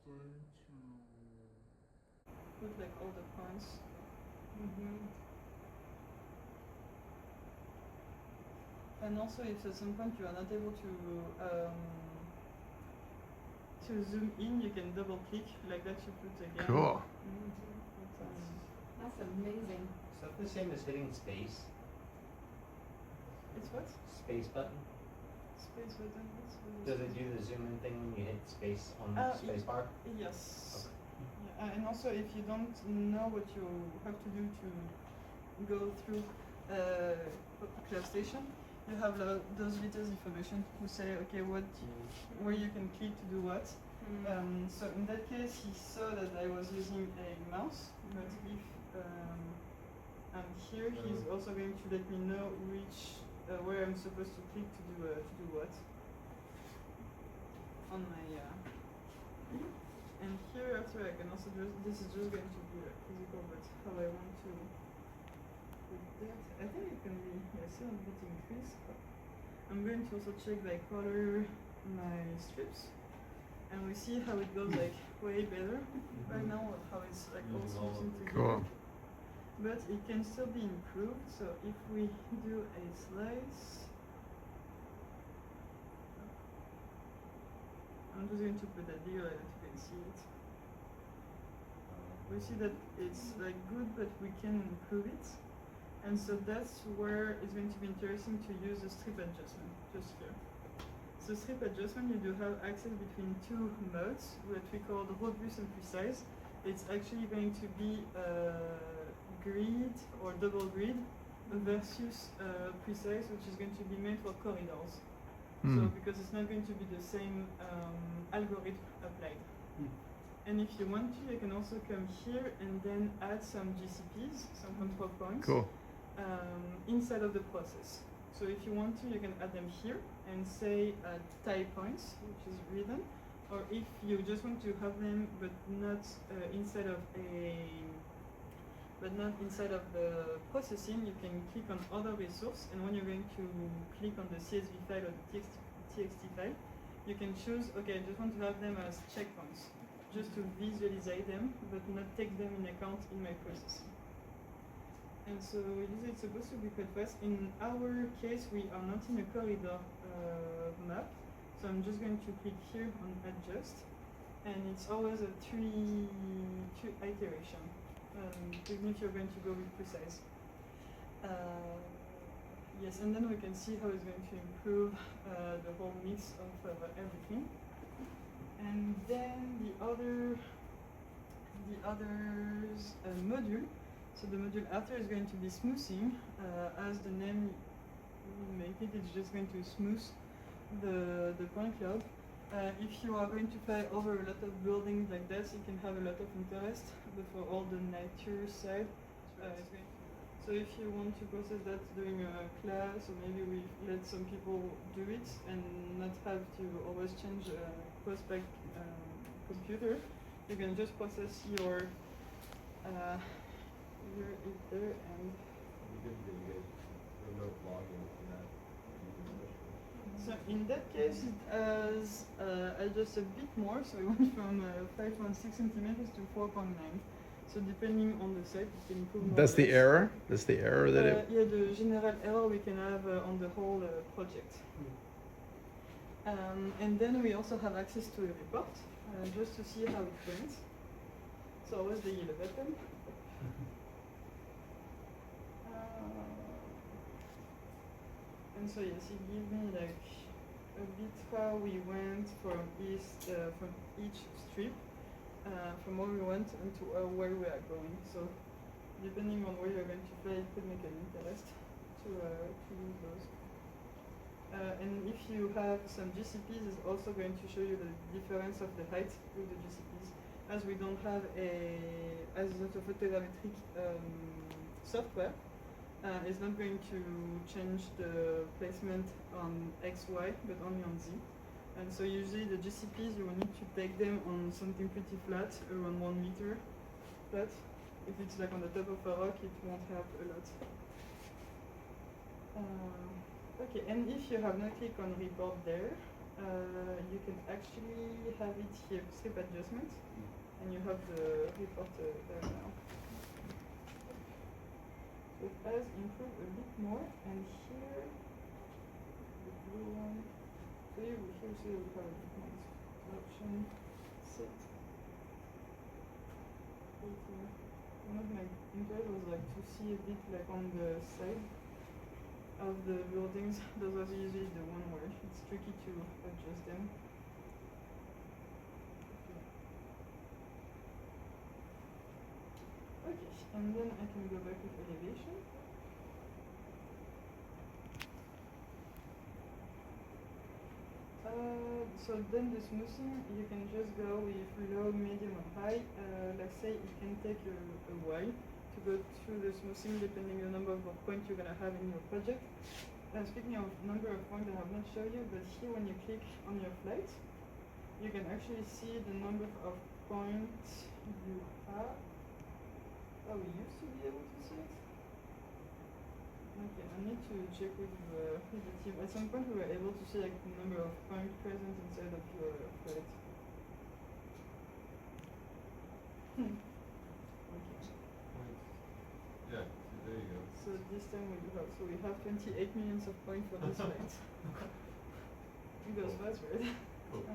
going to put like all the points. And also, if at some point you are not able to zoom in, you can double click like that. You put again. Cool. That's amazing. Is that the same as hitting space? It's what? Space button? Space button. Does it do the zoom in thing when you hit space on space bar? Yes. Okay. Yeah, and also if you don't know what you have to do to go through class station, you have those little information who say, okay, where you can click to do what. So in that case, he saw that I was using a mouse, but if I'm here, he's also going to let me know where I'm supposed to click to do what on my. And here after I can also this is just going to be physical, but how I want to put that. I think it can be still a bit increased. I'm going to also check by color my strips, and we see how it goes like way better right now, or how it's like all switching together. Cool. But it can still be improved. So if we do a slice, I'm just going to put that bigger so you can see it. We see that it's like good, but we can improve it. And so that's where it's going to be interesting to use the strip adjustment, just here. So strip adjustment, you do have access between two modes, what we call the robust and precise. It's actually going to be grid or double grid versus precise, which is going to be made for corridors. So because it's not going to be the same algorithm applied. And if you want to, you can also come here and then add some GCPs, some control points, inside of the process. So if you want to, you can add them here and say tie points, which is written. Or if you just want to have them, but not inside of the processing, you can click on other resource, and when you're going to click on the CSV file or the TXT file, you can choose, okay, I just want to have them as checkpoints, just to visualize them, but not take them in account in my processing. And so usually it's supposed to be quite fast. In our case, we are not in a corridor map, so I'm just going to click here on adjust, and it's always a three iteration, even if you're going to go with precise. Yes, and then we can see how it's going to improve the whole mix of everything. And then the others module. So the module after is going to be smoothing. As the name make it, it's just going to smooth the point cloud. If you are going to fly over a lot of buildings like that, it can have a lot of interest. But for all the nature side, it's going to. So if you want to process that during a class, or maybe we let some people do it and not have to always change prospect computer, you can just process your there and. Remote login for that. So in that case, it has just a bit more. So it went from 5.6 centimeters to 4.9. So depending on the site, it can improve more. That's the error? That's the error that it... Yeah, the general error we can have on the whole project. And then we also have access to a report, just to see how it went. So always the yellow button. And so yes, it gives me like a bit how we went from each strip. From where we went and to where we are going. So depending on where you're going to fly, it could make an interest to use those. And if you have some GCPs, it's also going to show you the difference of the height with the GCPs. As we don't have as a photogrammetric software, it's not going to change the placement on X, Y, but only on Z. And so usually the GCPs, you will need to take them on something pretty flat, around 1 meter flat. If it's like on the top of a rock, it won't help a lot. Okay, and if you have not clicked on report there, you can actually have it here, strip adjustment, and you have the report there now. So it has improved a bit more, and here, the blue one, so here we see we have a bit more option set. One of my interests was like to see a bit like on the side of the buildings. Those are usually the one where it's tricky to adjust them. Okay, and then I can go back with elevation. So then the smoothing, you can just go with low, medium, or high. Let's say it can take a while to go through the smoothing depending on the number of points you're gonna have in your project. Speaking of number of points, I have not shown you, but here when you click on your flight, you can actually see the number of points you have. Oh, we used to be able to see it? Okay, I need to check with the team. At some point we were able to see like the number of points present inside of your flight. Okay. Yeah, there you go. So this time we have 28 millions of points for this flight. It goes fast, right? Cool.